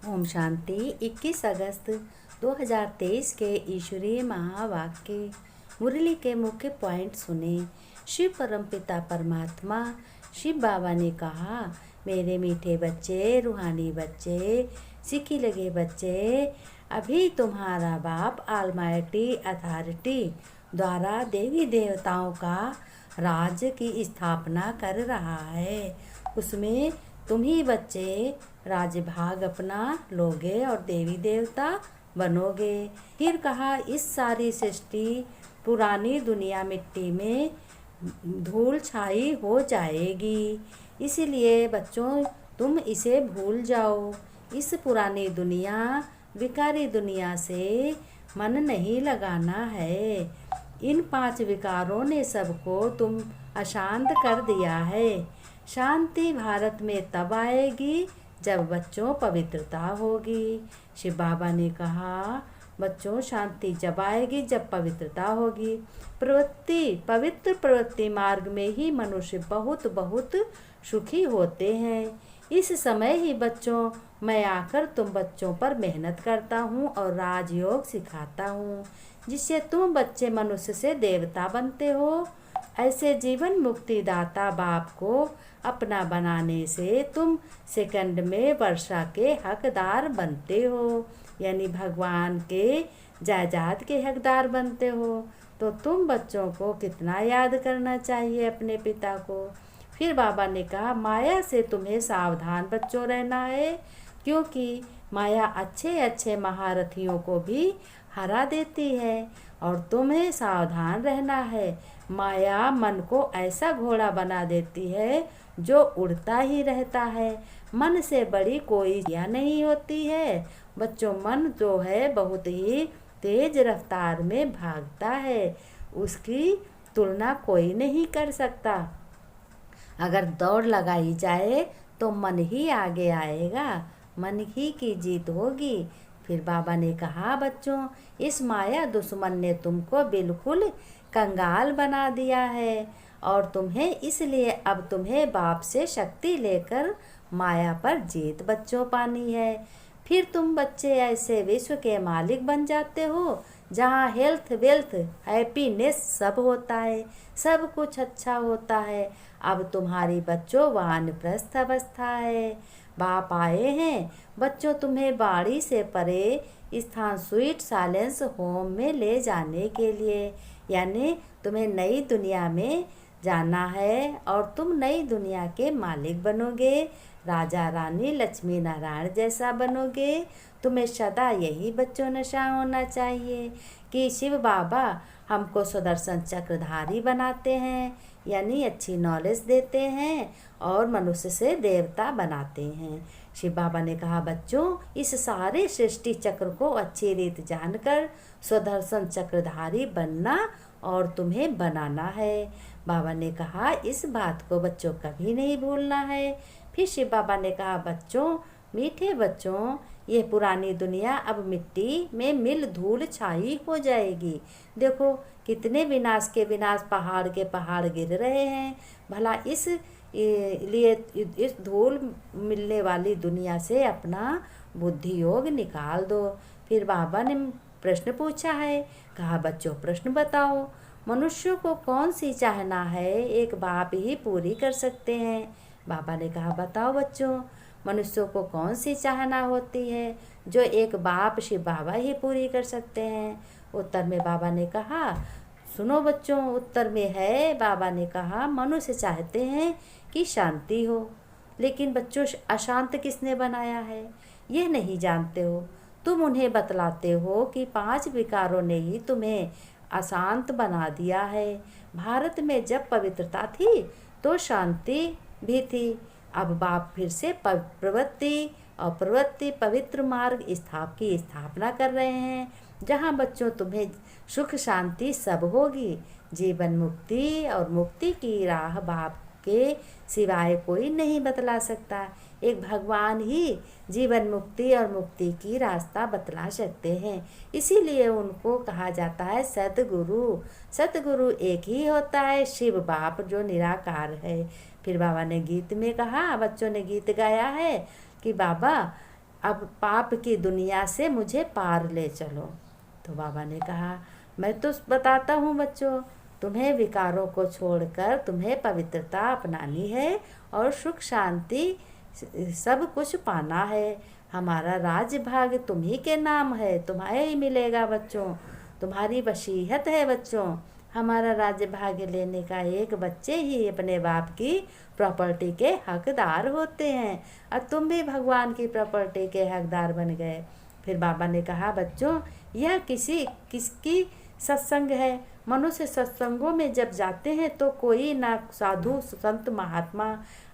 ओम शांति। 21 अगस्त 2023 के ईश्वरीय महावाक्य मुरली के मुख्य पॉइंट सुने। शिव परमपिता परमात्मा शिव बाबा ने कहा, मेरे मीठे बच्चे, रूहानी बच्चे, सीखी लगे बच्चे, अभी तुम्हारा बाप ऑलमाइटी अथॉरिटी द्वारा देवी देवताओं का राज्य की स्थापना कर रहा है। उसमें तुम ही बच्चे राजभाग अपना लोगे और देवी देवता बनोगे। फिर कहा, इस सारी सृष्टि पुरानी दुनिया मिट्टी में धूल छाई हो जाएगी, इसलिए बच्चों तुम इसे भूल जाओ। इस पुरानी दुनिया विकारी दुनिया से मन नहीं लगाना है। इन 5 विकारों ने सबको तुम अशांत कर दिया है। शांति भारत में तब आएगी जब बच्चों पवित्रता होगी। शिव बाबा ने कहा, बच्चों शांति जब आएगी जब पवित्रता होगी। पवित्र प्रवृत्ति मार्ग में ही मनुष्य बहुत बहुत सुखी होते हैं। इस समय ही बच्चों मैं आकर तुम बच्चों पर मेहनत करता हूँ और राजयोग सिखाता हूँ, जिससे तुम बच्चे मनुष्य से देवता बनते हो। ऐसे जीवन मुक्ति दाता बाप को अपना बनाने से तुम सेकंड में वर्षा के हकदार बनते हो, यानी भगवान के जायदाद के हकदार बनते हो। तो तुम बच्चों को कितना याद करना चाहिए अपने पिता को। फिर बाबा ने कहा, माया से तुम्हें सावधान बच्चों रहना है, क्योंकि माया अच्छे अच्छे महारथियों को भी हरा देती है और तुम्हें सावधान रहना है। माया मन को ऐसा घोड़ा बना देती है जो उड़ता ही रहता है। मन से बड़ी कोई क्रिया नहीं होती है। बच्चों, मन जो है बहुत ही तेज रफ्तार में भागता है, उसकी तुलना कोई नहीं कर सकता। अगर दौड़ लगाई जाए तो मन ही आगे आएगा, मन ही की जीत होगी। फिर बाबा ने कहा, बच्चों इस माया दुश्मन ने तुमको बिल्कुल कंगाल बना दिया है और तुम्हें इसलिए अब तुम्हें बाप से शक्ति लेकर माया पर जीत बच्चों पानी है। फिर तुम बच्चे ऐसे विश्व के मालिक बन जाते हो जहाँ हेल्थ वेल्थ हैप्पीनेस सब होता है, सब कुछ अच्छा होता है। अब तुम्हारी बच्चों वानप्रस्थ अवस्था है। बाप आए हैं बच्चों तुम्हें बाड़ी से परे स्थान स्वीट साइलेंस होम में ले जाने के लिए, यानी तुम्हें नई दुनिया में जाना है और तुम नई दुनिया के मालिक बनोगे, राजा रानी लक्ष्मी नारायण जैसा बनोगे। तुम्हें सदा यही बच्चों नशा होना चाहिए कि शिव बाबा हमको सुदर्शन चक्रधारी बनाते हैं, यानी अच्छी नॉलेज देते हैं और मनुष्य से देवता बनाते हैं। शिव बाबा ने कहा, बच्चों इस सारे सृष्टि चक्र को अच्छी रीत जानकर सुदर्शन चक्रधारी बनना और तुम्हें बनाना है। बाबा ने कहा, इस बात को बच्चों कभी नहीं भूलना है। फिर शिव बाबा ने कहा, बच्चों मीठे बच्चों, ये पुरानी दुनिया अब मिट्टी में मिल धूल छाई हो जाएगी। देखो कितने विनाश के विनाश पहाड़ के पहाड़ गिर रहे हैं। भला इस लिए इस धूल मिलने वाली दुनिया से अपना बुद्धि योग निकाल दो। फिर बाबा ने प्रश्न पूछा है, कहा बच्चों प्रश्न बताओ, मनुष्य को कौन सी चाहना है एक बाप ही पूरी कर सकते हैं। बाबा ने कहा, बताओ बच्चों मनुष्यों को कौन सी चाहना होती है जो एक बाप शिव बाबा ही पूरी कर सकते हैं। उत्तर में बाबा ने कहा, सुनो बच्चों, उत्तर में है, बाबा ने कहा मनुष्य चाहते हैं कि शांति हो, लेकिन बच्चों अशांत किसने बनाया है ये नहीं जानते हो। तुम उन्हें बतलाते हो कि 5 विकारों ने ही तुम्हें अशांत बना दिया है। भारत में जब पवित्रता थी तो शांति भी थी। अब बाप फिर से प्रवृत्ति और प्रवृत्ति पवित्र मार्ग की स्थापना कर रहे हैं, जहाँ बच्चों तुम्हें सुख शांति सब होगी। जीवन मुक्ति और मुक्ति की राह बाप के सिवाय कोई नहीं बतला सकता। एक भगवान ही जीवन मुक्ति और मुक्ति की रास्ता बतला सकते हैं, इसीलिए उनको कहा जाता है सतगुरु। सतगुरु एक ही होता है, शिव बाप जो निराकार है। फिर बाबा ने गीत में कहा, बच्चों ने गीत गाया है कि बाबा अब पाप की दुनिया से मुझे पार ले चलो। तो बाबा ने कहा, मैं तो बताता हूँ बच्चों, तुम्हें विकारों को छोड़कर तुम्हें पवित्रता अपनानी है और सुख शांति सब कुछ पाना है। हमारा राज्य भाग तुम्ही के नाम है, तुम्हें ही मिलेगा बच्चों, तुम्हारी वसीयत है बच्चों। हमारा राज्य भाग्य लेने का एक बच्चे ही अपने बाप की प्रॉपर्टी के हकदार होते हैं, और तुम भी भगवान की प्रॉपर्टी के हकदार बन गए। फिर बाबा ने कहा, बच्चों यह किसकी सत्संग है? मनुष्य सत्संगों में जब जाते हैं तो कोई ना साधु संत महात्मा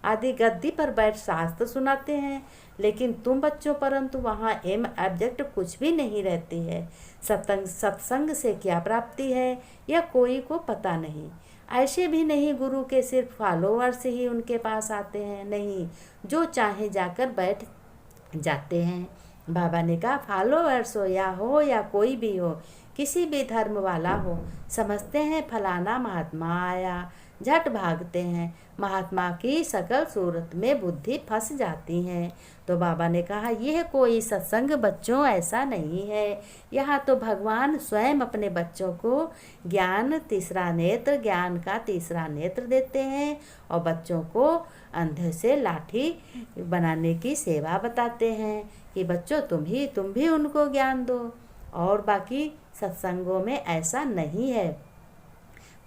आदि गद्दी पर बैठ शास्त्र सुनाते हैं, लेकिन तुम बच्चों परंतु वहाँ एम ऑब्जेक्ट कुछ भी नहीं रहती है। सत्संग से क्या प्राप्ति है यह कोई को पता नहीं। ऐसे भी नहीं गुरु के सिर्फ फॉलोअर्स ही उनके पास आते हैं, नहीं, जो चाहे जाकर बैठ जाते हैं। बाबा ने कहा, फॉलोअर्स हो या कोई भी हो, किसी भी धर्म वाला हो, समझते हैं फलाना महात्मा आया, झट भागते हैं। महात्मा की सकल सूरत में बुद्धि फंस जाती है। तो बाबा ने कहा, यह कोई सत्संग बच्चों ऐसा नहीं है। यहाँ तो भगवान स्वयं अपने बच्चों को ज्ञान का तीसरा नेत्र देते हैं और बच्चों को अंधे से लाठी बनाने की सेवा बताते हैं कि बच्चों तुम भी उनको ज्ञान दो। और बाकी सत्संगों में ऐसा नहीं है।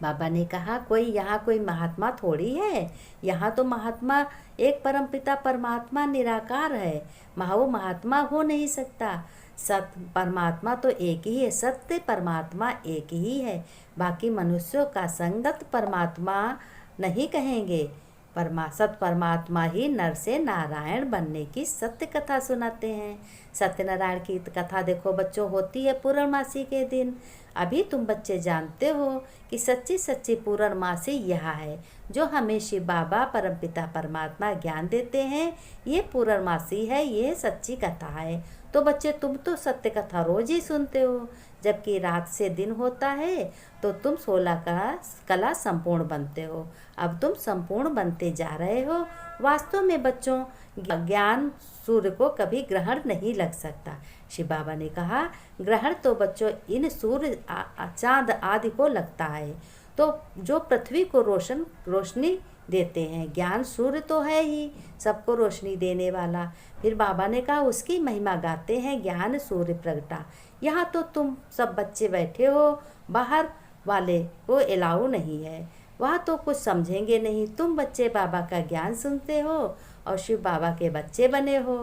बाबा ने कहा, यहाँ कोई महात्मा थोड़ी है, यहाँ तो महात्मा एक परमपिता परमात्मा निराकार है, वो महात्मा हो नहीं सकता। सत्य परमात्मा तो एक ही है, सत्य परमात्मा एक ही है। बाकी मनुष्यों का संगत परमात्मा नहीं कहेंगे। सत परमात्मा ही नर से नारायण बनने की सत्य कथा सुनाते हैं। सत्यनारायण की कथा देखो बच्चों होती है पूर्णमासी के दिन। अभी तुम बच्चे जानते हो कि सच्ची सच्ची पूर्णमासी यह है जो हमें शिव बाबा परमपिता परमात्मा ज्ञान देते हैं। ये पूर्णमासी है, ये सच्ची कथा है। तो बच्चे तुम तो सत्य कथा रोज ही सुनते हो, जबकि रात से दिन होता है तो तुम 16 का कला संपूर्ण बनते हो। अब तुम संपूर्ण बनते जा रहे हो। वास्तव में बच्चों ज्ञान सूर्य को कभी ग्रहण नहीं लग सकता। शिव बाबा ने कहा, ग्रहण तो बच्चों इन सूर्य चांद आदि को लगता है, तो जो पृथ्वी को रोशनी देते हैं। ज्ञान सूर्य तो है ही सबको रोशनी देने वाला। फिर बाबा ने कहा, उसकी महिमा गाते हैं ज्ञान सूर्य प्रगटा। यहाँ तो तुम सब बच्चे बैठे हो, बाहर वाले को अलाउ नहीं है, वहाँ तो कुछ समझेंगे नहीं। तुम बच्चे बाबा का ज्ञान सुनते हो और शिव बाबा के बच्चे बने हो,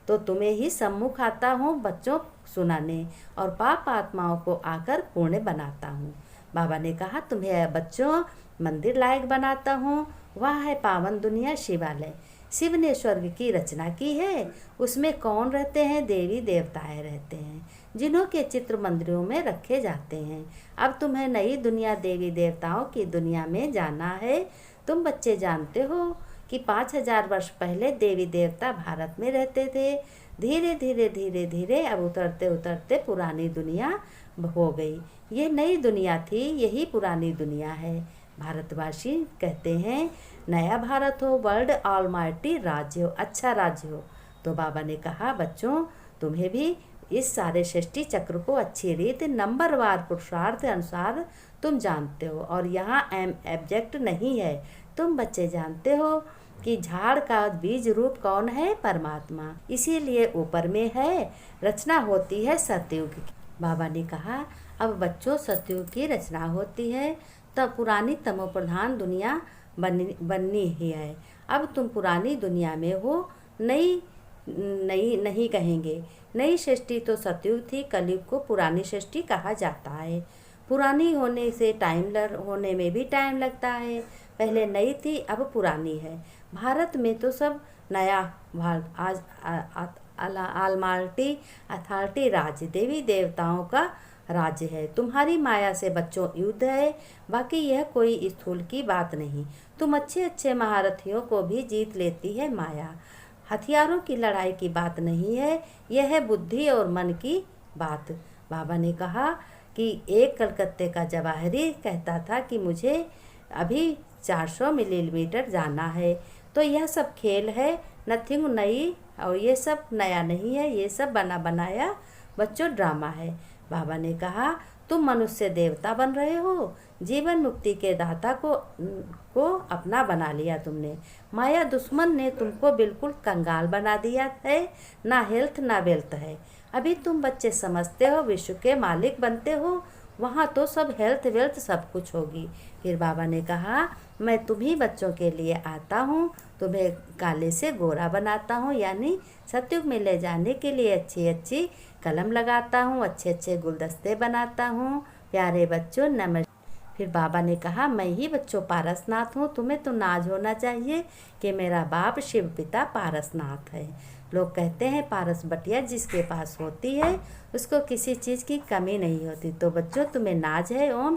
तो तुम्हें ही सम्मुख आता हूँ बच्चों सुनाने और पाप आत्माओं को आकर पुण्य बनाता हूँ। बाबा ने कहा, तुम्हें बच्चों मंदिर लायक बनाता हूँ। वह है पावन दुनिया शिवालय। शिव ने स्वर्ग की रचना की है, उसमें कौन रहते हैं? देवी देवताएं रहते हैं, जिन्हों के चित्र मंदिरों में रखे जाते हैं। अब तुम्हें नई दुनिया देवी देवताओं की दुनिया में जाना है। तुम बच्चे जानते हो कि 5000 वर्ष पहले देवी देवता भारत में रहते थे। धीरे धीरे अब उतरते उतरते पुरानी दुनिया हो गई। ये नई दुनिया थी, यही पुरानी दुनिया है। भारतवासी कहते हैं नया भारत हो, वर्ल्ड ऑलमाइटी राज्य हो, अच्छा राज्य हो। तो बाबा ने कहा, बच्चों तुम्हें भी इस सारे सृष्टि चक्र को अच्छी रीति नंबरवार पुरुषार्थ अनुसार तुम जानते हो, और यहाँ एब्जेक्ट नहीं है। तुम बच्चे जानते हो कि झाड़ का बीज रूप कौन है? परमात्मा, इसीलिए ऊपर में है। रचना होती है सतयुग की। बाबा ने कहा, अब बच्चों सतयुग की रचना होती है, तब पुरानी तमोप्रधान दुनिया बननी ही है। अब तुम पुरानी दुनिया में हो, नई नहीं कहेंगे। नई सृष्टि तो सतयुग थी, कलयुग को पुरानी सृष्टि कहा जाता है। पुरानी होने से होने में भी टाइम लगता है। पहले नई थी, अब पुरानी है। भारत में तो सब नया आज आलमाल्टी अथॉरिटी राज्य देवी देवताओं का राज्य है। तुम्हारी माया से बच्चों युद्ध है, बाकी यह कोई स्थूल की बात नहीं। तुम अच्छे महारथियों को भी जीत लेती है माया। हथियारों की लड़ाई की बात नहीं है, यह है बुद्धि और मन की बात। बाबा ने कहा कि एक कलकत्ते का जवाहरी कहता था कि मुझे अभी 400 मिलीमीटर जाना है। तो यह सब खेल है, नथिंग नई और ये सब नया नहीं है, ये सब बना बनाया बच्चों ड्रामा है। बाबा ने कहा, तुम मनुष्य देवता बन रहे हो, जीवन मुक्ति के दाता को अपना बना लिया तुमने। माया दुश्मन ने तुमको बिल्कुल कंगाल बना दिया है, ना हेल्थ ना वेल्थ है। अभी तुम बच्चे समझते हो विश्व के मालिक बनते हो, वहाँ तो सब हेल्थ वेल्थ सब कुछ होगी। फिर बाबा ने कहा, मैं तुम्ही बच्चों के लिए आता हूँ, तुम्हें काले से गोरा बनाता हूँ, यानी सतयुग में ले जाने के लिए अच्छी अच्छी कलम लगाता हूँ, अच्छे अच्छे गुलदस्ते बनाता हूँ। प्यारे बच्चों नमस्ते। फिर बाबा ने कहा, मैं ही बच्चों पारसनाथ हूँ, तुम्हें तो नाज होना चाहिए कि मेरा बाप शिव पिता पारसनाथ है। लोग कहते हैं पारस बटिया जिसके पास होती है उसको किसी चीज़ की कमी नहीं होती। तो बच्चों तुम्हें नाज है। ओम